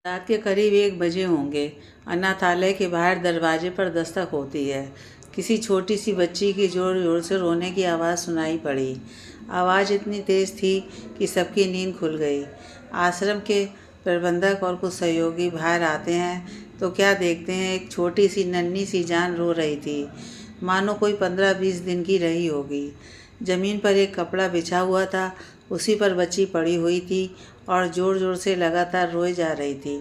रात के करीब 1 बजे होंगे। अनाथालय के बाहर दरवाजे पर दस्तक होती है। किसी छोटी सी बच्ची की जोर जोर से रोने की आवाज़ सुनाई पड़ी। आवाज़ इतनी तेज़ थी कि सबकी नींद खुल गई। आश्रम के प्रबंधक और कुछ सहयोगी बाहर आते हैं तो क्या देखते हैं, एक छोटी सी नन्ही सी जान रो रही थी, मानो कोई 15-20 दिन की रही होगी। ज़मीन पर एक कपड़ा बिछा हुआ था, उसी पर बच्ची पड़ी हुई थी और ज़ोर ज़ोर से लगातार रोए जा रही थी।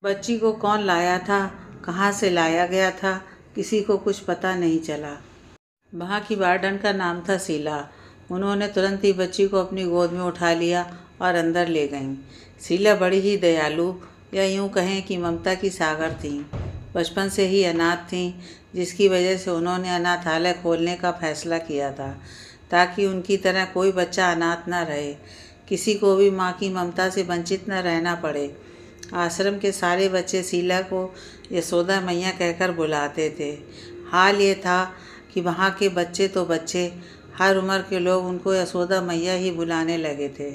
बच्ची को कौन लाया था, कहाँ से लाया गया था, किसी को कुछ पता नहीं चला। वहाँ की वार्डन का नाम था शीला। उन्होंने तुरंत ही बच्ची को अपनी गोद में उठा लिया और अंदर ले गईं। शीला बड़ी ही दयालु, या यूँ कहें कि ममता की सागर थीं। बचपन से ही अनाथ थीं, जिसकी वजह से उन्होंने अनाथालय खोलने का फैसला किया था, ताकि उनकी तरह कोई बच्चा अनाथ न रहे, किसी को भी माँ की ममता से वंचित न रहना पड़े। आश्रम के सारे बच्चे शीला को यशोदा मैया कहकर बुलाते थे। हाल ये था कि वहाँ के बच्चे तो बच्चे, हर उम्र के लोग उनको यशोदा मैया ही बुलाने लगे थे।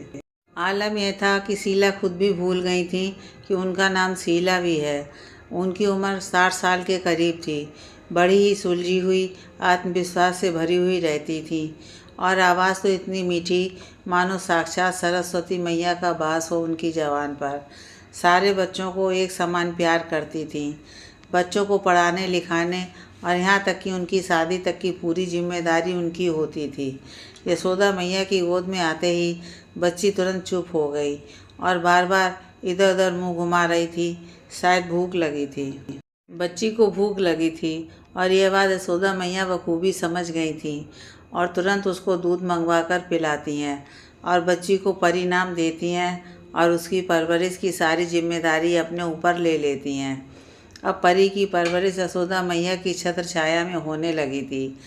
आलम यह था कि शीला खुद भी भूल गई थी कि उनका नाम शीला भी है। उनकी उम्र 60 साल के करीब थी। बड़ी ही सुलझी हुई, आत्मविश्वास से भरी हुई रहती थी, और आवाज़ तो इतनी मीठी मानो साक्षात सरस्वती मैया का वास हो उनकी ज़बान पर। सारे बच्चों को एक समान प्यार करती थीं। बच्चों को पढ़ाने लिखाने और यहाँ तक कि उनकी शादी तक की पूरी जिम्मेदारी उनकी होती थी। यशोदा मैया की गोद में आते ही बच्ची तुरंत चुप हो गई और बार बार इधर उधर मुंह घुमा रही थी। शायद भूख लगी थी। बच्ची को भूख लगी थी और यह बात यशोदा मैया बखूबी समझ गई थी, और तुरंत उसको दूध मंगवा कर पिलाती हैं और बच्ची को परिणाम देती हैं और उसकी परवरिश की सारी जिम्मेदारी अपने ऊपर ले लेती हैं। अब परी की परवरिश यशोदा मैया की छत्र छाया में होने लगी थी।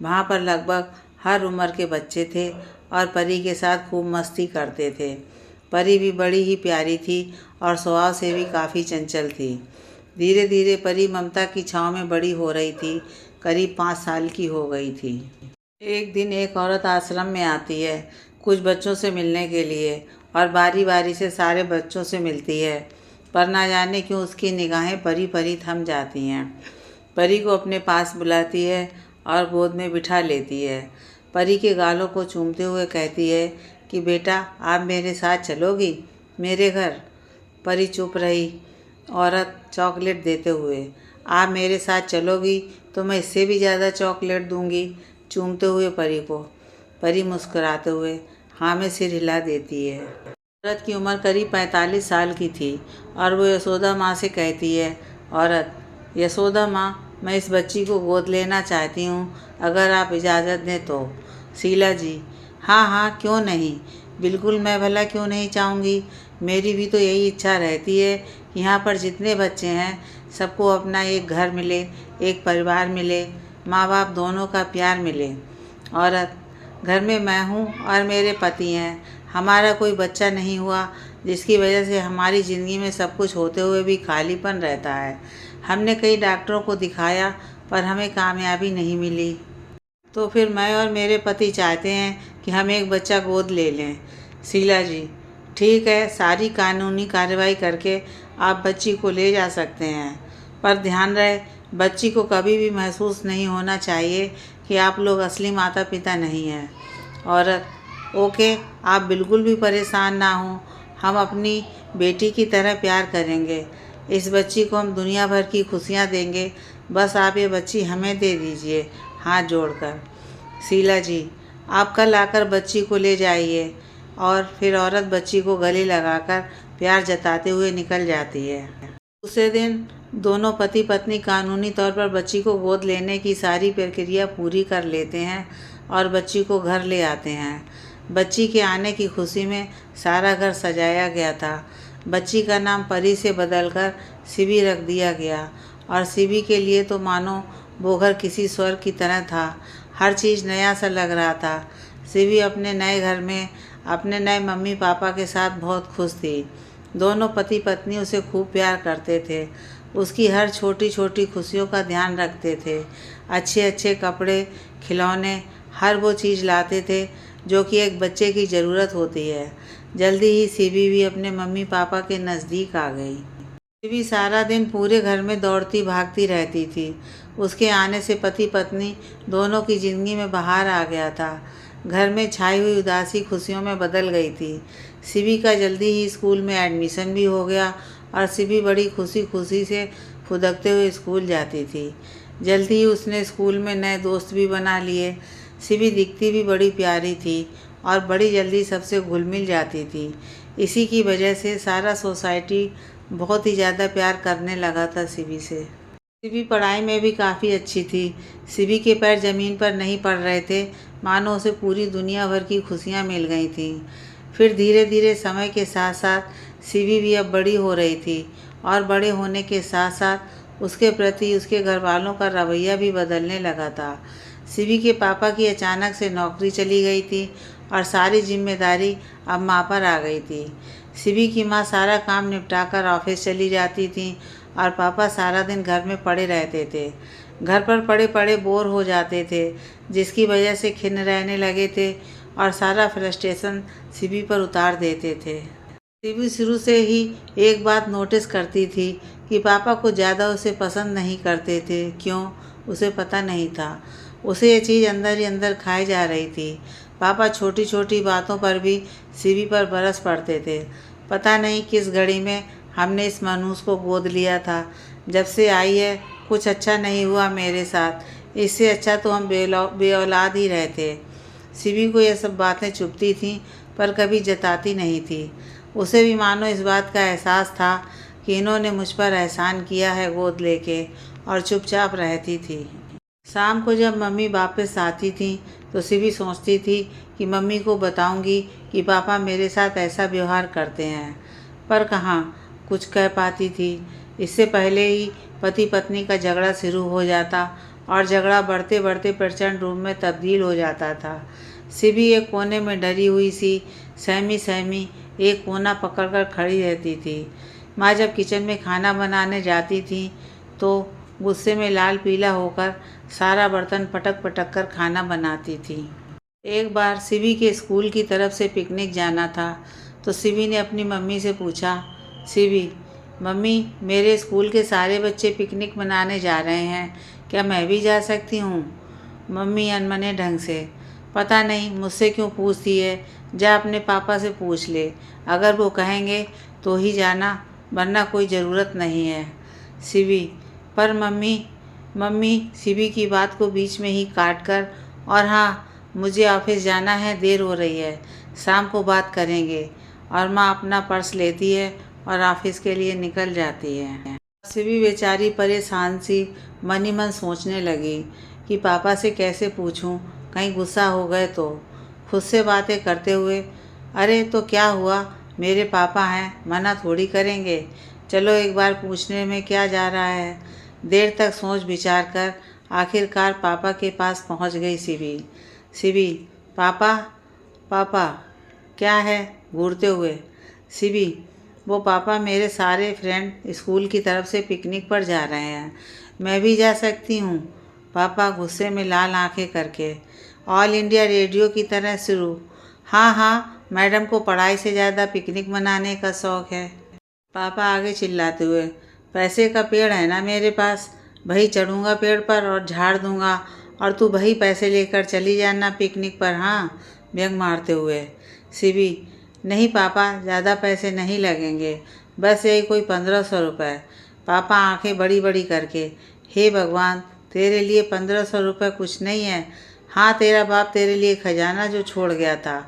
वहाँ पर लगभग हर उम्र के बच्चे थे और परी के साथ खूब मस्ती करते थे। परी भी बड़ी ही प्यारी थी और स्वभाव से भी काफ़ी चंचल थी। धीरे धीरे परी ममता की छाँव में बड़ी हो रही थी। करीब 5 साल की हो गई थी। एक दिन एक औरत आश्रम में आती है कुछ बच्चों से मिलने के लिए, और बारी बारी से सारे बच्चों से मिलती है, पर ना जाने क्यों उसकी निगाहें परी परी थम जाती हैं। परी को अपने पास बुलाती है और गोद में बिठा लेती है। परी के गालों को चूमते हुए कहती है कि बेटा, आप मेरे साथ चलोगी मेरे घर। परी चुप रही। औरत चॉकलेट देते हुए, आप मेरे साथ चलोगी तो मैं इससे भी ज़्यादा चॉकलेट दूंगी, चूमते हुए परी को। परी मुस्कुराते हुए हाँ में सिर हिला देती है। औरत की उम्र करीब 45 साल की थी और वो यशोदा माँ से कहती है, औरत, यशोदा माँ, मैं इस बच्ची को गोद लेना चाहती हूँ, अगर आप इजाज़त दें तो। शीला जी, हाँ हाँ, क्यों नहीं, बिल्कुल, मैं भला क्यों नहीं चाहूँगी। मेरी भी तो यही इच्छा रहती है कि यहाँ पर जितने बच्चे हैं सबको अपना एक घर मिले, एक परिवार मिले, माँ बाप दोनों का प्यार मिले। औरत, घर में मैं हूँ और मेरे पति हैं। हमारा कोई बच्चा नहीं हुआ, जिसकी वजह से हमारी ज़िंदगी में सब कुछ होते हुए भी खालीपन रहता है। हमने कई डॉक्टरों को दिखाया पर हमें कामयाबी नहीं मिली। तो फिर मैं और मेरे पति चाहते हैं कि हम एक बच्चा गोद ले लें। शीला जी, ठीक है, सारी कानूनी कार्रवाई करके आप बच्ची को ले जा सकते हैं, पर ध्यान रहे, बच्ची को कभी भी महसूस नहीं होना चाहिए कि आप लोग असली माता पिता नहीं हैं। औरत, ओके, आप बिल्कुल भी परेशान ना हों, हम अपनी बेटी की तरह प्यार करेंगे। इस बच्ची को हम दुनिया भर की खुशियाँ देंगे, बस आप ये बच्ची हमें दे दीजिए, हाथ जोड़कर। शीला जी, आप कल आकर बच्ची को ले जाइए। और फिर औरत बच्ची को गले लगाकर प्यार जताते हुए निकल जाती है। दूसरे दिन दोनों पति पत्नी कानूनी तौर पर बच्ची को गोद लेने की सारी प्रक्रिया पूरी कर लेते हैं और बच्ची को घर ले आते हैं। बच्ची के आने की खुशी में सारा घर सजाया गया था। बच्ची का नाम परी से बदलकर शिवी रख दिया गया, और शिवी के लिए तो मानो वो घर किसी स्वर्ग की तरह था। हर चीज़ नया सा लग रहा था। शिवी अपने नए घर में अपने नए मम्मी पापा के साथ बहुत खुश थी। दोनों पति पत्नी उसे खूब प्यार करते थे, उसकी हर छोटी छोटी खुशियों का ध्यान रखते थे। अच्छे अच्छे कपड़े, खिलौने, हर वो चीज़ लाते थे जो कि एक बच्चे की ज़रूरत होती है। जल्दी ही शिवी भी अपने मम्मी पापा के नज़दीक आ गई। भी सारा दिन पूरे घर में दौड़ती भागती रहती थी। उसके आने से पति पत्नी दोनों की जिंदगी में बहार आ गया था। घर में छाई हुई उदासी खुशियों में बदल गई थी। सिबी का जल्दी ही स्कूल में एडमिशन भी हो गया और सिबी बड़ी खुशी खुशी से फुदकते हुए स्कूल जाती थी। जल्दी ही उसने स्कूल में नए दोस्त भी बना लिए। सिबी दिखती भी बड़ी प्यारी थी और बड़ी जल्दी सबसे घुल मिल जाती थी। इसी की वजह से सारा सोसाइटी बहुत ही ज़्यादा प्यार करने लगा था सिबी से। सिबी पढ़ाई में भी काफ़ी अच्छी थी। सिबी के पैर ज़मीन पर नहीं पड़ रहे थे, मानो उसे पूरी दुनिया भर की खुशियाँ मिल गई थीं। फिर धीरे धीरे समय के साथ साथ सिबी भी अब बड़ी हो रही थी और बड़े होने के साथ साथ उसके प्रति उसके घर वालों का रवैया भी बदलने लगा था। सिबी के पापा की अचानक से नौकरी चली गई थी और सारी जिम्मेदारी अब माँ पर आ गई थी। सिबी की माँ सारा काम निपटाकर ऑफिस चली जाती थी और पापा सारा दिन घर में पड़े रहते थे। घर पर पड़े पड़े बोर हो जाते थे, जिसकी वजह से खिन्न रहने लगे थे और सारा फ्रस्ट्रेशन सिबी पर उतार देते थे। सिबी शुरू से ही एक बात नोटिस करती थी कि पापा कुछ ज़्यादा उसे पसंद नहीं करते थे। क्यों, उसे पता नहीं था। उसे ये चीज़ अंदर ही अंदर खाई जा रही थी। पापा छोटी छोटी बातों पर भी सिबी पर बरस पड़ते थे। पता नहीं किस घड़ी में हमने इस मनहूस को गोद लिया था। जब से आई है कुछ अच्छा नहीं हुआ मेरे साथ, इससे अच्छा तो हम बेऔलाद ही रहते। सिबी को यह सब बातें चुभती थीं पर कभी जताती नहीं थी। उसे भी मानो इस बात का एहसास था कि इन्होंने मुझ पर एहसान किया है गोद लेके, और चुपचाप रहती थी। शाम को जब मम्मी वापस आती थी तो सिबी सोचती थी कि मम्मी को बताऊंगी कि पापा मेरे साथ ऐसा व्यवहार करते हैं, पर कहाँ कुछ कह पाती थी। इससे पहले ही पति पत्नी का झगड़ा शुरू हो जाता और झगड़ा बढ़ते बढ़ते प्रचंड रूप में तब्दील हो जाता था। सिबी एक कोने में डरी हुई सी सहमी सहमी एक कोना पकड़कर खड़ी रहती थी। माँ जब किचन में खाना बनाने जाती थी तो गुस्से में लाल पीला होकर सारा बर्तन पटक पटक कर खाना बनाती थी। एक बार सिबी के स्कूल की तरफ से पिकनिक जाना था तो सिबी ने अपनी मम्मी से पूछा, सिबी मम्मी मेरे स्कूल के सारे बच्चे पिकनिक मनाने जा रहे हैं, क्या मैं भी जा सकती हूँ? मम्मी अनमने ढंग से, पता नहीं मुझसे क्यों पूछती है, जा अपने पापा से पूछ ले, अगर वो कहेंगे तो ही जाना, वरना कोई ज़रूरत नहीं है। सिबी, पर मम्मी सिबी की बात को बीच में ही काट कर, और हाँ मुझे ऑफिस जाना है, देर हो रही है, शाम को बात करेंगे। और माँ अपना पर्स लेती है और ऑफिस के लिए निकल जाती है। सिबी बेचारी परेशान सी मन ही मन सोचने लगी कि पापा से कैसे पूछूं, कहीं गुस्सा हो गए तो। खुद से बातें करते हुए, अरे तो क्या हुआ, मेरे पापा हैं, मना थोड़ी करेंगे, चलो एक बार पूछने में क्या जा रहा है। देर तक सोच विचार कर आखिरकार पापा के पास पहुंच गई सिबी। सिबी, पापा पापा, क्या है, घूरते हुए। सिबी, वो पापा मेरे सारे फ्रेंड स्कूल की तरफ से पिकनिक पर जा रहे हैं, मैं भी जा सकती हूँ? पापा गुस्से में लाल आंखें करके। ऑल इंडिया रेडियो की तरह शुरू, हाँ हाँ मैडम को पढ़ाई से ज़्यादा पिकनिक मनाने का शौक़ है। पापा आगे चिल्लाते हुए, पैसे का पेड़ है ना मेरे पास, वही चढ़ूँगा पेड़ पर और झाड़ दूँगा, और तू वही पैसे लेकर चली जाना पिकनिक पर, हाँ, व्यंग मारते हुए। सिबी, नहीं पापा ज़्यादा पैसे नहीं लगेंगे, बस यही कोई 1500 रुपये। पापा आंखें बड़ी बड़ी करके, हे भगवान तेरे लिए 1500 रुपये कुछ नहीं है। हाँ तेरा बाप तेरे लिए खजाना जो छोड़ गया था,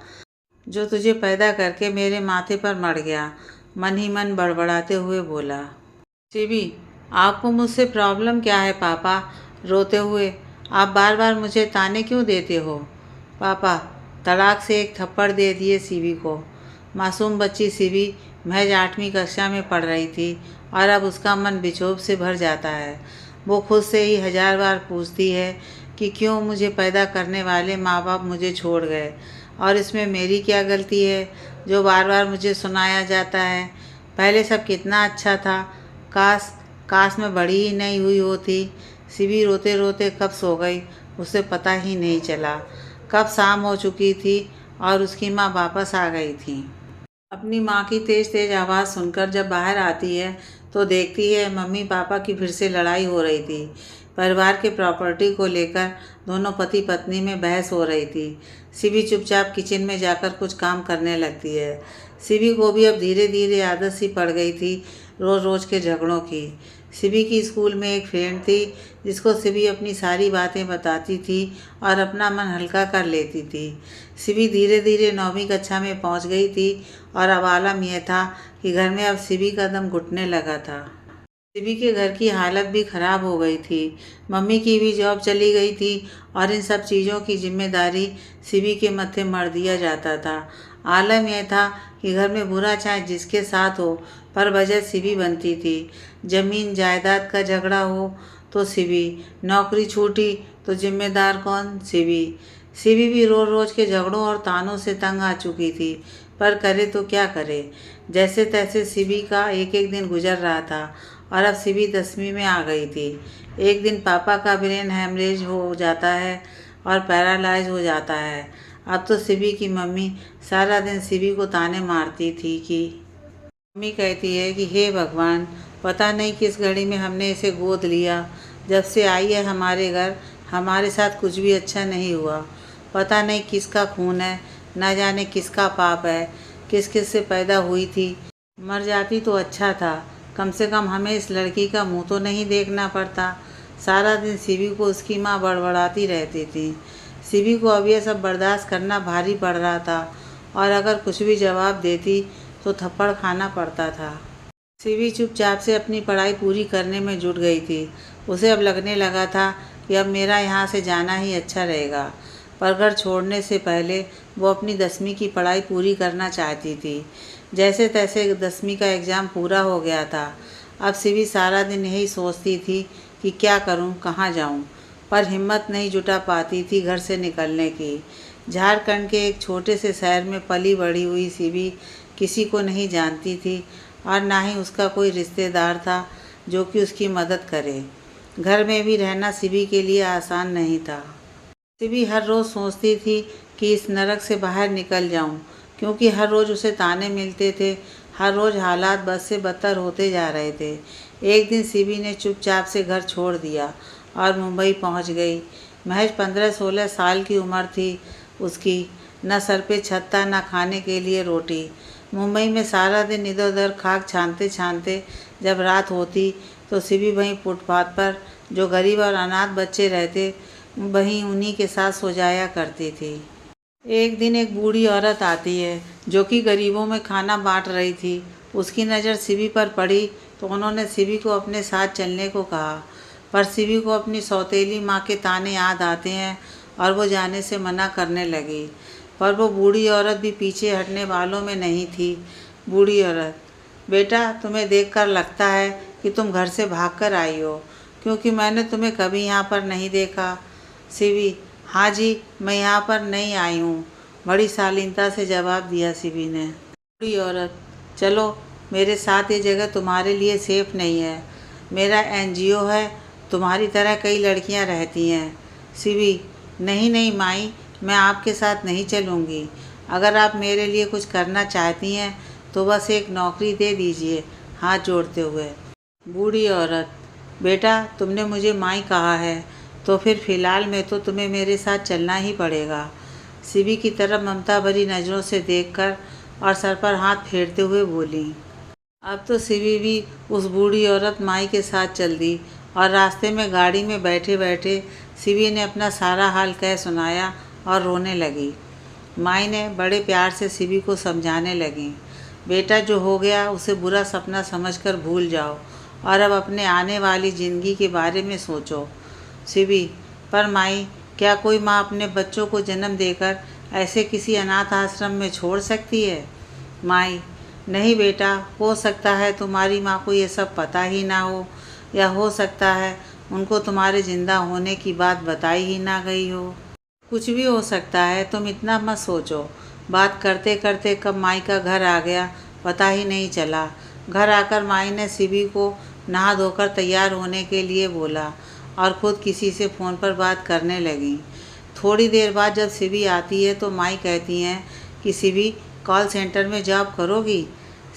जो तुझे पैदा करके मेरे माथे पर मर गया, मन ही मन बड़बड़ाते हुए बोला। सिबी, आपको मुझसे प्रॉब्लम क्या है पापा? रोते हुए, आप बार बार मुझे ताने क्यों देते हो? पापा तड़ाक से एक थप्पड़ दे दिए सिबी को। मासूम बच्ची सिबी महज 8वीं कक्षा में पढ़ रही थी और अब उसका मन विक्षोभ से भर जाता है। वो खुद से ही 1000 बार पूछती है कि क्यों मुझे पैदा करने वाले माँ बाप मुझे छोड़ गए, और इसमें मेरी क्या गलती है जो बार बार मुझे सुनाया जाता है। पहले सब कितना अच्छा था, काश मैं बड़ी ही नहीं हुई होती। सिबी रोते रोते कब सो गई उसे पता ही नहीं चला। कब शाम हो चुकी थी और उसकी माँ वापस आ गई थी। अपनी माँ की तेज़ तेज़ आवाज़ सुनकर जब बाहर आती है तो देखती है मम्मी पापा की फिर से लड़ाई हो रही थी। परिवार के प्रॉपर्टी को लेकर दोनों पति पत्नी में बहस हो रही थी। शिवी चुपचाप किचन में जाकर कुछ काम करने लगती है। शिवी को भी अब धीरे धीरे आदत सी पड़ गई थी रोज़ रोज़ के झगड़ों की। शिवी की स्कूल में एक फ्रेंड थी जिसको शिवी अपनी सारी बातें बताती थी और अपना मन हल्का कर लेती थी। शिवी धीरे धीरे 9वीं कक्षा में पहुंच गई थी और अब आलम यह था कि घर में अब शिवी का दम घुटने लगा था। शिवी के घर की हालत भी ख़राब हो गई थी। मम्मी की भी जॉब चली गई थी और इन सब चीज़ों की जिम्मेदारी शिवी के मत्थे मढ़ दिया जाता था। आलम यह था कि घर में बुरा चाहे जिसके साथ हो पर वजह शिवी बनती थी। ज़मीन जायदाद का झगड़ा हो तो शिवी, नौकरी छूटी तो जिम्मेदार कौन? शिवी। शिवी भी रोज़ रोज़ के झगड़ों और तानों से तंग आ चुकी थी, पर करे तो क्या करे। जैसे तैसे शिवी का एक एक दिन गुजर रहा था और अब शिवी 10वीं में आ गई थी। एक दिन पापा का ब्रेन हैमरेज हो जाता है और पैरालाइज हो जाता है। अब तो शिवी की मम्मी सारा दिन शिवी को ताने मारती थी कि मम्मी कहती है कि हे भगवान, पता नहीं किस घड़ी में हमने इसे गोद लिया। जब से आई है हमारे घर हमारे साथ कुछ भी अच्छा नहीं हुआ। पता नहीं किसका खून है, ना जाने किसका पाप है, किस किस से पैदा हुई थी। मर जाती तो अच्छा था, कम से कम हमें इस लड़की का मुंह तो नहीं देखना पड़ता। सारा दिन शिवी को उसकी माँ बड़बड़ाती रहती थी। शिवी को अब यह सब बर्दाश्त करना भारी पड़ रहा था और अगर कुछ भी जवाब देती तो थप्पड़ खाना पड़ता था। शिवी चुपचाप से अपनी पढ़ाई पूरी करने में जुट गई थी। उसे अब लगने लगा था कि अब मेरा यहाँ से जाना ही अच्छा रहेगा, पर घर छोड़ने से पहले वो अपनी 10वीं की पढ़ाई पूरी करना चाहती थी। जैसे तैसे 10वीं का एग्ज़ाम पूरा हो गया था। अब शिवी सारा दिन यही सोचती थी कि क्या करूं, कहाँ जाऊं, पर हिम्मत नहीं जुटा पाती थी घर से निकलने की। झारखंड के एक छोटे से शहर में पली बड़ी हुई शिवी किसी को नहीं जानती थी और ना ही उसका कोई रिश्तेदार था जो कि उसकी मदद करे। घर में भी रहना शिवी के लिए आसान नहीं था। शिवी हर रोज़ सोचती थी कि इस नरक से बाहर निकल जाऊं, क्योंकि हर रोज़ उसे ताने मिलते थे। हर रोज़ हालात बद से बदतर होते जा रहे थे। एक दिन शिवी ने चुपचाप से घर छोड़ दिया और मुंबई पहुंच गई। महज 15-16 साल की उम्र थी उसकी। न सर पे छत था, न खाने के लिए रोटी। मुंबई में सारा दिन इधर उधर खाक छानते छानते जब रात होती तो शिवी वहीं फुटपाथ पर जो गरीब और अनाथ बच्चे रहते वहीं उन्हीं के साथ सो जाया करती थी। एक दिन एक बूढ़ी औरत आती है जो कि गरीबों में खाना बांट रही थी। उसकी नज़र शिवी पर पड़ी तो उन्होंने शिवी को अपने साथ चलने को कहा, पर शिवी को अपनी सौतेली माँ के ताने याद आते हैं और वो जाने से मना करने लगी। पर वो बूढ़ी औरत भी पीछे हटने वालों में नहीं थी। बूढ़ी औरत, बेटा तुम्हें देखकर लगता है कि तुम घर से भागकर आई हो, क्योंकि मैंने तुम्हें कभी यहाँ पर नहीं देखा। शिवी, हाँ जी, मैं यहाँ पर नहीं आई हूँ, बड़ी शालीनता से जवाब दिया शिवी ने। बूढ़ी औरत, चलो मेरे साथ, ये जगह तुम्हारे लिए सेफ नहीं है। मेरा एनजीओ है, तुम्हारी तरह कई लड़कियाँ रहती हैं। शिवी, नहीं नहीं माई, मैं आपके साथ नहीं चलूँगी। अगर आप मेरे लिए कुछ करना चाहती हैं तो बस एक नौकरी दे दीजिए, हाथ जोड़ते हुए। बूढ़ी औरत, बेटा तुमने मुझे माई कहा है तो फिर फ़िलहाल में तो तुम्हें मेरे साथ चलना ही पड़ेगा। शिवी की तरफ ममता भरी नज़रों से देखकर और सर पर हाथ फेरते हुए बोली। अब तो शिवी भी उस बूढ़ी औरत माई के साथ चल दी और रास्ते में गाड़ी में बैठे बैठे शिवी ने अपना सारा हाल कह सुनाया और रोने लगी। माई ने बड़े प्यार से शिवी को समझाने लगी, बेटा जो हो गया उसे बुरा सपना समझकर भूल जाओ और अब अपने आने वाली ज़िंदगी के बारे में सोचो। शिवी, पर माई, क्या कोई माँ अपने बच्चों को जन्म देकर ऐसे किसी अनाथ आश्रम में छोड़ सकती है? माई, नहीं बेटा, हो सकता है तुम्हारी माँ को ये सब पता ही ना हो, या हो सकता है उनको तुम्हारे ज़िंदा होने की बात बताई ही ना गई हो। कुछ भी हो सकता है, तुम इतना मत सोचो। बात करते करते कब माई का घर आ गया पता ही नहीं चला। घर आकर माई ने शिवी को नहा धोकर तैयार होने के लिए बोला और ख़ुद किसी से फ़ोन पर बात करने लगी। थोड़ी देर बाद जब शिवी आती है तो माई कहती हैं कि शिवी, कॉल सेंटर में जॉब करोगी?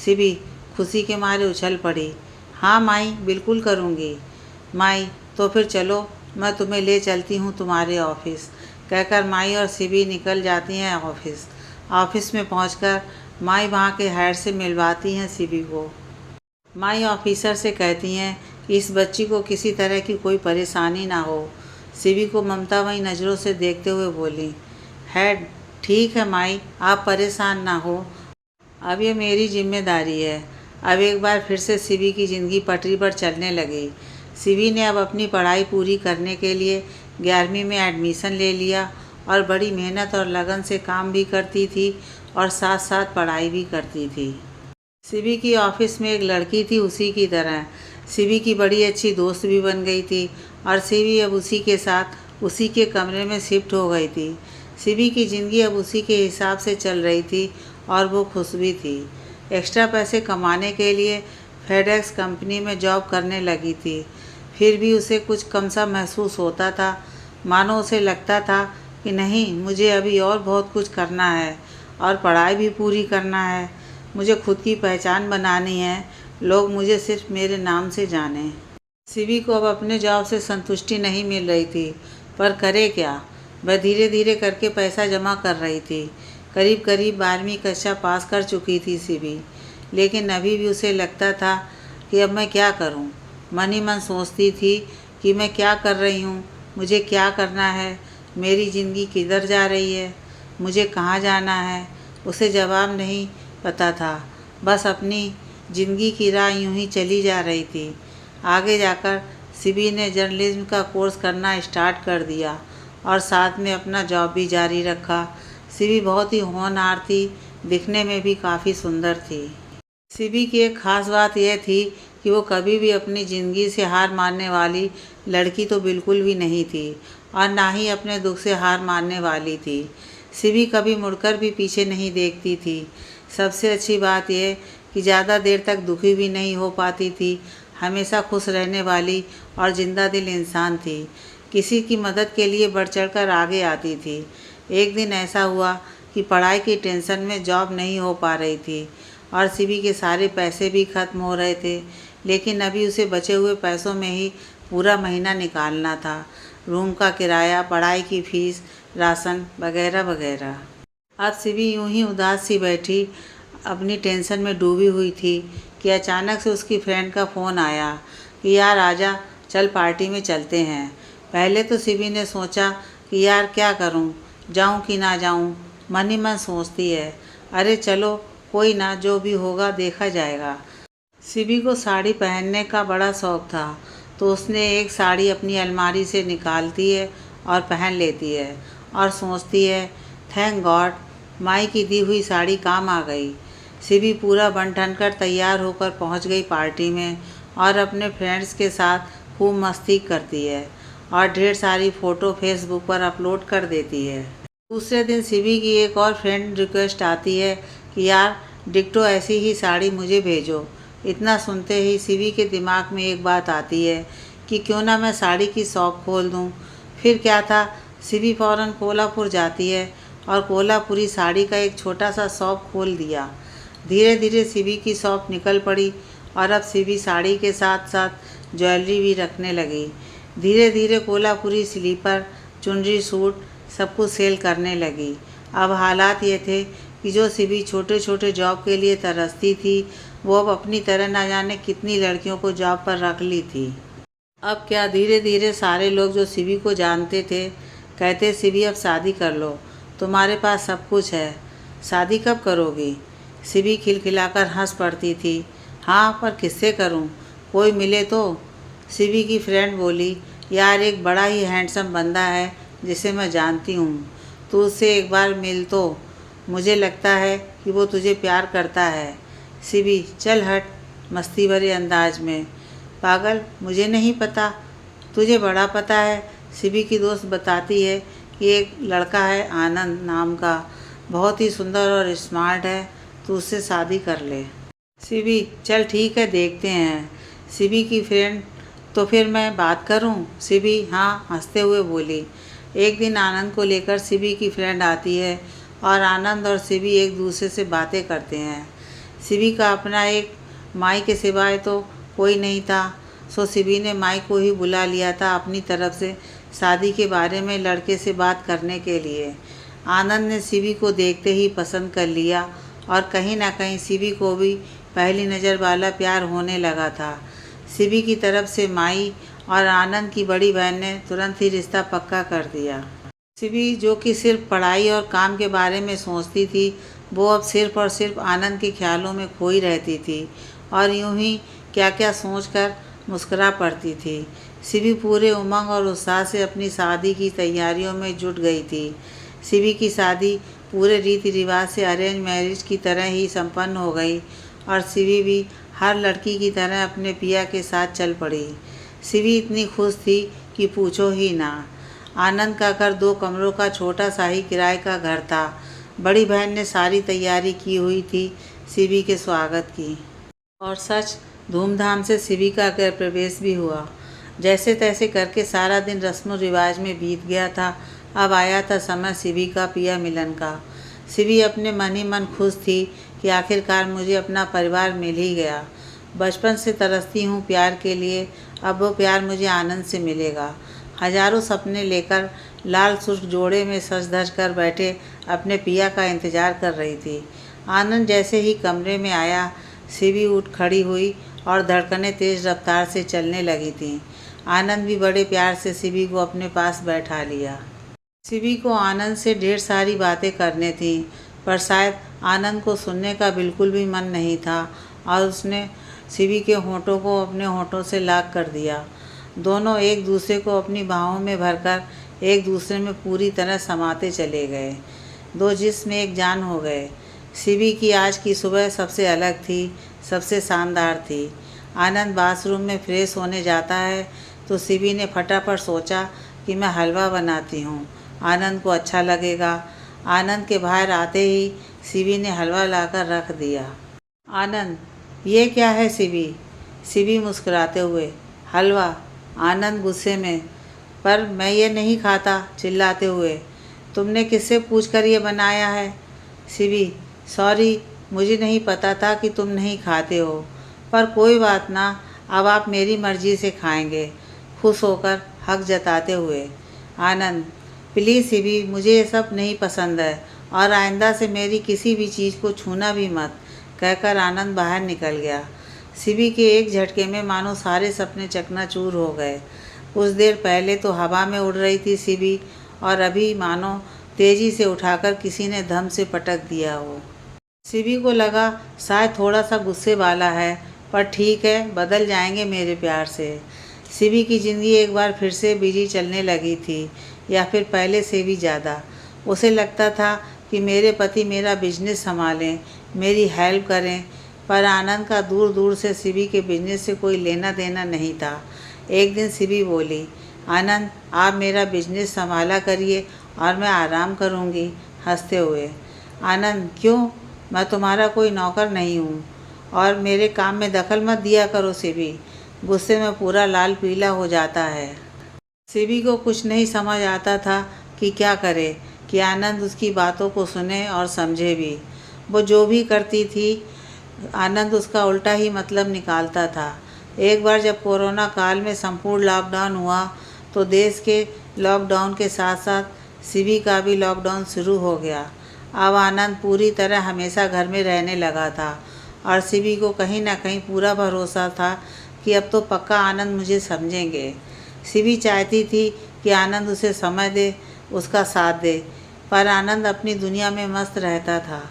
शिवी खुशी के मारे उछल पड़ी। हाँ माई, बिल्कुल करूँगी। माई, तो फिर चलो, मैं तुम्हें ले चलती हूँ तुम्हारे ऑफिस, कहकर माई और सिबी निकल जाती हैं ऑफिस। ऑफिस में पहुंचकर माई वहाँ के हेड से मिलवाती हैं सिबी को। माई ऑफिसर से कहती हैं कि इस बच्ची को किसी तरह की कोई परेशानी ना हो। सिबी को ममता वही नज़रों से देखते हुए बोली, हेड, ठीक है माई, आप परेशान ना हो, अब ये मेरी जिम्मेदारी है। अब एक बार फिर से सिबी की ज़िंदगी पटरी पर चलने लगी। सिबी ने अब अपनी पढ़ाई पूरी करने के लिए 11वीं में एडमिशन ले लिया और बड़ी मेहनत और लगन से काम भी करती थी और साथ साथ पढ़ाई भी करती थी। सिबी की ऑफिस में एक लड़की थी उसी की तरह। सिबी की बड़ी अच्छी दोस्त भी बन गई थी और सिबी अब उसी के साथ उसी के कमरे में शिफ्ट हो गई थी। सिबी की ज़िंदगी अब उसी के हिसाब से चल रही थी और वो खुश भी थी। एक्स्ट्रा पैसे कमाने के लिए फेडेक्स कंपनी में जॉब करने लगी थी। फिर भी उसे कुछ कम सा महसूस होता था, मानो उसे लगता था कि नहीं, मुझे अभी और बहुत कुछ करना है और पढ़ाई भी पूरी करना है। मुझे खुद की पहचान बनानी है, लोग मुझे सिर्फ मेरे नाम से जानें। सिबी को अब अपने जॉब से संतुष्टि नहीं मिल रही थी, पर करे क्या। वह धीरे धीरे करके पैसा जमा कर रही थी। करीब करीब 12वीं कक्षा पास कर चुकी थी सिबी, लेकिन अभी भी उसे लगता था कि अब मैं क्या करूं। मन ही मन सोचती थी कि मैं क्या कर रही हूं, मुझे क्या करना है, मेरी ज़िंदगी किधर जा रही है, मुझे कहाँ जाना है। उसे जवाब नहीं पता था, बस अपनी ज़िंदगी की राह यूं ही चली जा रही थी। आगे जाकर सिबी ने जर्नलिज्म का कोर्स करना स्टार्ट कर दिया और साथ में अपना जॉब भी जारी रखा। सिबी बहुत ही होनहार थी, दिखने में भी काफ़ी सुंदर थी। सिबी की एक ख़ास बात यह थी कि वो कभी भी अपनी ज़िंदगी से हार मानने वाली लड़की तो बिल्कुल भी नहीं थी और ना ही अपने दुख से हार मानने वाली थी। सिबी कभी मुड़कर भी पीछे नहीं देखती थी। सबसे अच्छी बात यह कि ज़्यादा देर तक दुखी भी नहीं हो पाती थी। हमेशा खुश रहने वाली और जिंदा दिल इंसान थी। किसी की मदद के लिए बढ़ चढ़कर आगे आती थी। एक दिन ऐसा हुआ कि पढ़ाई की टेंशन में जॉब नहीं हो पा रही थी और सिबी के सारे पैसे भी ख़त्म हो रहे थे, लेकिन अभी उसे बचे हुए पैसों में ही पूरा महीना निकालना था। रूम का किराया, पढ़ाई की फ़ीस, राशन वगैरह वगैरह। अब सिबी यूं ही उदास सी बैठी अपनी टेंशन में डूबी हुई थी कि अचानक से उसकी फ्रेंड का फ़ोन आया कि यार आजा, चल पार्टी में चलते हैं। पहले तो सिबी ने सोचा कि यार क्या करूं, जाऊं कि ना जाऊं। मन ही मन सोचती है, अरे चलो कोई ना, जो भी होगा देखा जाएगा। सिबी को साड़ी पहनने का बड़ा शौक़ था, तो उसने एक साड़ी अपनी अलमारी से निकालती है और पहन लेती है और सोचती है, थैंक गॉड, माई की दी हुई साड़ी काम आ गई। सिबी पूरा बन ठन कर तैयार होकर पहुंच गई पार्टी में और अपने फ्रेंड्स के साथ खूब मस्ती करती है और ढेर सारी फ़ोटो फेसबुक पर अपलोड कर देती है। दूसरे दिन सिबी की एक और फ्रेंड रिक्वेस्ट आती है कि यार डिक्टो ऐसी ही साड़ी मुझे भेजो। इतना सुनते ही सिबी के दिमाग में एक बात आती है कि क्यों ना मैं साड़ी की शॉप खोल दूँ। फिर क्या था, सिबी फ़ौरन कोल्हापुर जाती है और कोल्हापुरी साड़ी का एक छोटा सा शॉप खोल दिया। धीरे धीरे सिबी की शॉप निकल पड़ी और अब सिबी साड़ी के साथ साथ ज्वेलरी भी रखने लगी। धीरे धीरे कोल्हापुरी स्लीपर, चुनरी, सूट सब कुछ सेल करने लगी। अब हालात ये थे कि जो सिबी छोटे छोटे जॉब के लिए तरसती थी, वो अब अपनी तरह ना जाने कितनी लड़कियों को जॉब पर रख ली थी। अब क्या, धीरे धीरे सारे लोग जो सिबी को जानते थे कहते, सिबी अब शादी कर लो, तुम्हारे पास सब कुछ है, शादी कब करोगी। सिबी खिलखिलाकर हंस पड़ती थी, हाँ पर किससे करूं, कोई मिले तो। सिबी की फ्रेंड बोली, यार एक बड़ा ही हैंडसम बंदा है जिसे मैं जानती हूँ, तू उससे एक बार मिल तो, मुझे लगता है कि वो तुझे प्यार करता है। सिबी, चल हट, मस्ती भरे अंदाज में, पागल, मुझे नहीं पता, तुझे बड़ा पता है। सिबी की दोस्त बताती है कि एक लड़का है आनंद नाम का, बहुत ही सुंदर और स्मार्ट है, तू उससे शादी कर ले। सिबी, चल ठीक है, देखते हैं। सिबी की फ्रेंड, तो फिर मैं बात करूं। सिबी हाँ हंसते हुए बोली। एक दिन आनंद को लेकर सिबी की फ्रेंड आती है और आनंद और सिबी एक दूसरे से बातें करते हैं। सिबी का अपना एक माई के सिवाय तो कोई नहीं था, सो शिवी ने माई को ही बुला लिया था अपनी तरफ से शादी के बारे में लड़के से बात करने के लिए। आनंद ने शिवी को देखते ही पसंद कर लिया और कहीं ना कहीं शिवी को भी पहली नज़र वाला प्यार होने लगा था। शिवी की तरफ से माई और आनंद की बड़ी बहन ने तुरंत ही रिश्ता पक्का कर दिया। शिवी जो कि सिर्फ पढ़ाई और काम के बारे में सोचती थी, वो अब सिर्फ और सिर्फ आनंद के ख्यालों में खोई रहती थी और यूं ही क्या क्या सोचकर मुस्कुरा पड़ती थी। शिवी पूरे उमंग और उत्साह से अपनी शादी की तैयारियों में जुट गई थी। शिवी की शादी पूरे रीति रिवाज से अरेंज मैरिज की तरह ही संपन्न हो गई और शिवी भी हर लड़की की तरह अपने पिया के साथ चल पड़ी। शिवी इतनी खुश थी कि पूछो ही ना। आनंद का घर 2 कमरों का छोटा सा ही किराए का घर था। बड़ी बहन ने सारी तैयारी की हुई थी शिवी के स्वागत की, और सच धूमधाम से शिवी का गृह प्रवेश भी हुआ। जैसे तैसे करके सारा दिन रस्म रिवाज में बीत गया था। अब आया था समय शिवी का पिया मिलन का। शिवी अपने मन ही मन खुश थी कि आखिरकार मुझे अपना परिवार मिल ही गया। बचपन से तरसती हूँ प्यार के लिए, अब वो प्यार मुझे आनंद से मिलेगा। हजारों सपने लेकर लाल सुर्ख जोड़े में सज धज कर बैठे अपने पिया का इंतजार कर रही थी। आनंद जैसे ही कमरे में आया, शिवी उठ खड़ी हुई और धड़कनें तेज रफ्तार से चलने लगी थीं। आनंद भी बड़े प्यार से शिवी को अपने पास बैठा लिया। शिवी को आनंद से ढेर सारी बातें करने थीं, पर शायद आनंद को सुनने का बिल्कुल भी मन नहीं था और उसने शिवी के होठों को अपने होठों से लाग कर दिया। दोनों एक दूसरे को अपनी बाहों में भरकर एक दूसरे में पूरी तरह समाते चले गए। 2 जिस्म एक जान हो गए। शिवी की आज की सुबह सबसे अलग थी, सबसे शानदार थी। आनंद बाथरूम में फ्रेश होने जाता है तो शिवी ने फटाफट सोचा कि मैं हलवा बनाती हूँ, आनंद को अच्छा लगेगा। आनंद के बाहर आते ही शिवी ने हलवा लाकर रख दिया। आनंद, ये क्या है शिवी? शिवी मुस्कुराते हुए, हलवा। आनंद गुस्से में, पर मैं ये नहीं खाता, चिल्लाते हुए, तुमने किससे पूछकर ये बनाया है? शिवी, सॉरी, मुझे नहीं पता था कि तुम नहीं खाते हो, पर कोई बात ना, अब आप मेरी मर्जी से खाएंगे, खुश होकर हक जताते हुए। आनंद, प्लीज़ शिवी, मुझे ये सब नहीं पसंद है और आइंदा से मेरी किसी भी चीज़ को छूना भी मत, कहकर आनंद बाहर निकल गया। शिवी के एक झटके में मानो सारे सपने चकनाचूर हो गए। कुछ देर पहले तो हवा में उड़ रही थी शिवी और अभी मानो तेज़ी से उठाकर किसी ने धम से पटक दिया हो। शिवी को लगा शायद थोड़ा सा गुस्से वाला है, पर ठीक है, बदल जाएंगे मेरे प्यार से। शिवी की ज़िंदगी एक बार फिर से बिजी चलने लगी थी, या फिर पहले से भी ज़्यादा। उसे लगता था कि मेरे पति मेरा बिजनेस संभालें, मेरी हेल्प करें, पर आनंद का दूर दूर से शिवी के बिजनेस से कोई लेना देना नहीं था। एक दिन शिवी बोली, आनंद, आप मेरा बिजनेस संभाला करिए और मैं आराम करूँगी, हंसते हुए। आनंद, क्यों? मैं तुम्हारा कोई नौकर नहीं हूँ और मेरे काम में दखल मत दिया करो। शिवी गुस्से में पूरा लाल पीला हो जाता है। शिवी को कुछ नहीं समझ आता था कि क्या करे कि आनंद उसकी बातों को सुने और समझे भी। वो जो भी करती थी, आनंद उसका उल्टा ही मतलब निकालता था। एक बार जब कोरोना काल में संपूर्ण लॉकडाउन हुआ तो देश के लॉकडाउन के साथ साथ शिवी का भी लॉकडाउन शुरू हो गया। अब आनंद पूरी तरह हमेशा घर में रहने लगा था और शिवी को कहीं ना कहीं पूरा भरोसा था कि अब तो पक्का आनंद मुझे समझेंगे। शिवी चाहती थी कि आनंद उसे समय दे, उसका साथ दे, पर आनंद अपनी दुनिया में मस्त रहता था।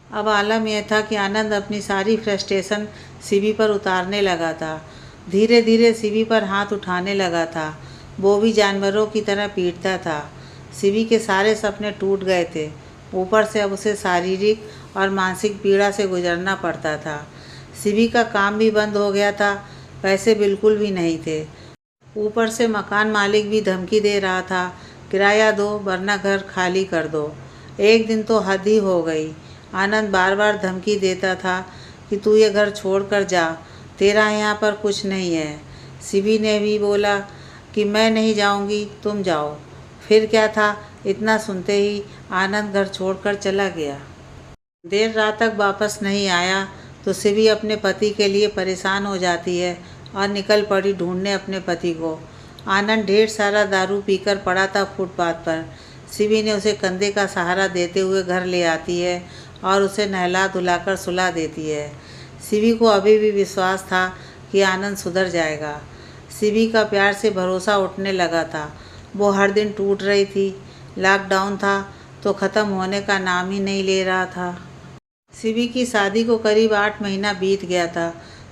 अब आलम यह था कि आनंद अपनी सारी फ्रस्ट्रेशन शिवी पर उतारने लगा था। धीरे धीरे शिवी पर हाथ उठाने लगा था। वो भी जानवरों की तरह पीटता था। शिवी के सारे सपने टूट गए थे। ऊपर से अब उसे शारीरिक और मानसिक पीड़ा से गुजरना पड़ता था। शिवी का काम भी बंद हो गया था, पैसे बिल्कुल भी नहीं थे। ऊपर से मकान मालिक भी धमकी दे रहा था, किराया दो वरना घर खाली कर दो। एक दिन तो हद ही हो गई। आनंद बार बार धमकी देता था कि तू ये घर छोड़ कर जा, तेरा यहाँ पर कुछ नहीं है। शिवी ने भी बोला कि मैं नहीं जाऊँगी, तुम जाओ। फिर क्या था, इतना सुनते ही आनंद घर छोड़कर चला गया। देर रात तक वापस नहीं आया तो सिवी अपने पति के लिए परेशान हो जाती है और निकल पड़ी ढूंढने अपने पति को। आनंद ढेर सारा दारू पीकर पड़ा था फुटपाथ पर। सिवी ने उसे कंधे का सहारा देते हुए घर ले आती है और उसे नहला धुलाकर सुला देती है। सिवी को अभी भी विश्वास था कि आनंद सुधर जाएगा। सिवी का प्यार से भरोसा उठने लगा था। वो हर दिन टूट रही थी। लॉकडाउन था तो ख़त्म होने का नाम ही नहीं ले रहा था। सिवी की शादी को करीब 8 महीना बीत गया था,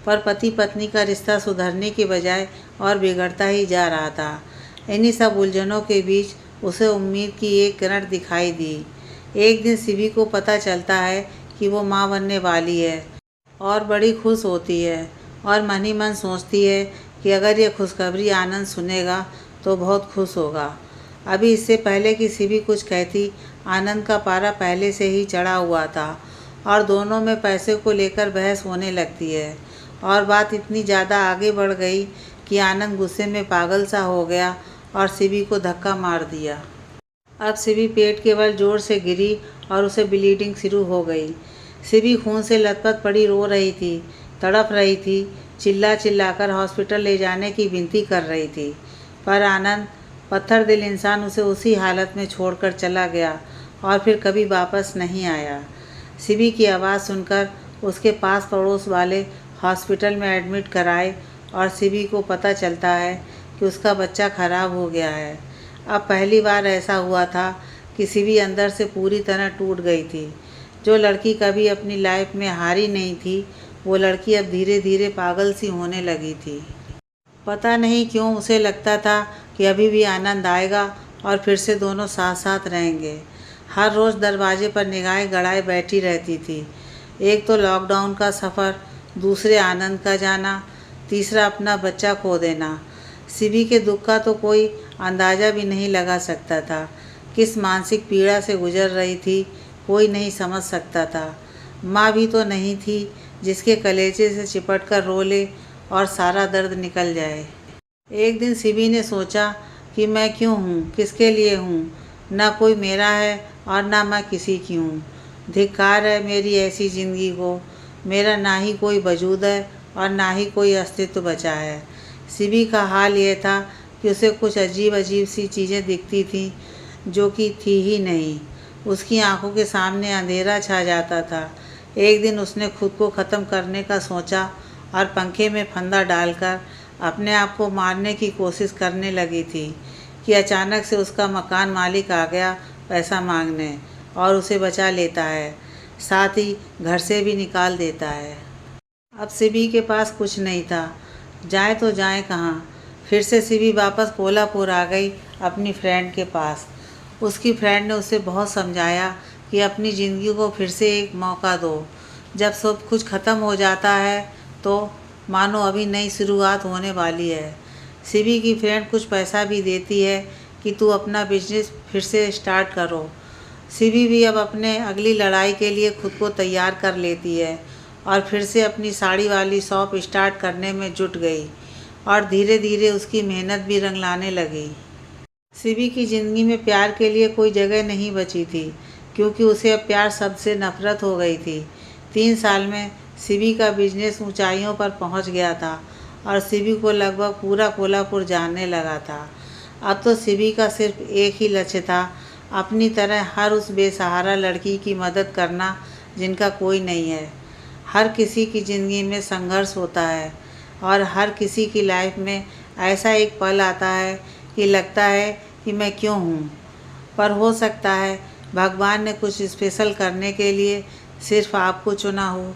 पर पति पत्नी का रिश्ता सुधरने के बजाय और बिगड़ता ही जा रहा था। इन्हीं सब उलझनों के बीच उसे उम्मीद की एक किरण दिखाई दी। एक दिन सिवी को पता चलता है कि वो माँ बनने वाली है और बड़ी खुश होती है और मन ही मन सोचती है कि अगर ये खुशखबरी आनंद सुनेगा तो बहुत खुश होगा। अभी इससे पहले कि सिवी कुछ कहती, आनंद का पारा पहले से ही चढ़ा हुआ था और दोनों में पैसे को लेकर बहस होने लगती है। और बात इतनी ज़्यादा आगे बढ़ गई कि आनंद गुस्से में पागल सा हो गया और सिवी को धक्का मार दिया। अब सिवी पेट के बल जोर से गिरी और उसे ब्लीडिंग शुरू हो गई। सिवी खून से लथपथ पड़ी रो रही थी, तड़प रही थी, चिल्ला चिल्लाकर हॉस्पिटल ले जाने की विनती कर रही थी। पर आनंद, पत्थर दिल इंसान, उसे उसी हालत में छोड़कर चला गया और फिर कभी वापस नहीं आया। सिवी की आवाज़ सुनकर उसके पास पड़ोस वाले हॉस्पिटल में एडमिट कराए और सिवी को पता चलता है कि उसका बच्चा खराब हो गया है। अब पहली बार ऐसा हुआ था कि सिवी अंदर से पूरी तरह टूट गई थी। जो लड़की कभी अपनी लाइफ में हारी नहीं थी, वो लड़की अब धीरे धीरे पागल सी होने लगी थी। पता नहीं क्यों उसे लगता था कि अभी भी आनंद आएगा और फिर से दोनों साथ साथ रहेंगे। हर रोज़ दरवाजे पर निगाहें गड़ाए बैठी रहती थी। एक तो लॉकडाउन का सफ़र, दूसरे आनंद का जाना, तीसरा अपना बच्चा खो देना। सिवी के दुख का तो कोई अंदाज़ा भी नहीं लगा सकता था। किस मानसिक पीड़ा से गुजर रही थी कोई नहीं समझ सकता था। माँ भी तो नहीं थी जिसके कलेजे से चिपट कर रो ले और सारा दर्द निकल जाए। एक दिन सिवी ने सोचा कि मैं क्यों हूँ, किसके लिए हूँ। ना कोई मेरा है और ना मैं किसी की हूँ। धिक्कार है मेरी ऐसी ज़िंदगी को। मेरा ना ही कोई वजूद है और ना ही कोई अस्तित्व बचा है। सिवी का हाल ये था कि उसे कुछ अजीब अजीब सी चीज़ें दिखती थीं जो कि थी ही नहीं। उसकी आंखों के सामने अंधेरा छा जाता था। एक दिन उसने खुद को ख़त्म करने का सोचा और पंखे में फंदा डालकर अपने आप को मारने की कोशिश करने लगी थी कि अचानक से उसका मकान मालिक आ गया पैसा मांगने और उसे बचा लेता है, साथ ही घर से भी निकाल देता है। अब सिवी के पास कुछ नहीं था, जाए तो जाए कहाँ। फिर से सिवी वापस कोल्हापुर आ गई अपनी फ्रेंड के पास। उसकी फ्रेंड ने उसे बहुत समझाया कि अपनी ज़िंदगी को फिर से एक मौका दो। जब सब कुछ ख़त्म हो जाता है तो मानो अभी नई शुरुआत होने वाली है। सिवी की फ्रेंड कुछ पैसा भी देती है कि तू अपना बिजनेस फिर से स्टार्ट करो। सिवी भी अब अपने अगली लड़ाई के लिए खुद को तैयार कर लेती है और फिर से अपनी साड़ी वाली शॉप स्टार्ट करने में जुट गई और धीरे धीरे उसकी मेहनत भी रंग लाने लगी। सिवी की ज़िंदगी में प्यार के लिए कोई जगह नहीं बची थी, क्योंकि उसे अब प्यार शब्द से नफरत हो गई थी। 3 साल में सिवी का बिजनेस ऊंचाइयों पर पहुंच गया था और सिवी को लगभग पूरा कोल्हापुर जानने लगा था। अब तो सिवी का सिर्फ एक ही लक्ष्य था, अपनी तरह हर उस बेसहारा लड़की की मदद करना जिनका कोई नहीं है। हर किसी की ज़िंदगी में संघर्ष होता है और हर किसी की लाइफ में ऐसा एक पल आता है कि लगता है कि मैं क्यों हूँ। पर हो सकता है भगवान ने कुछ स्पेशल करने के लिए सिर्फ आपको चुना हो।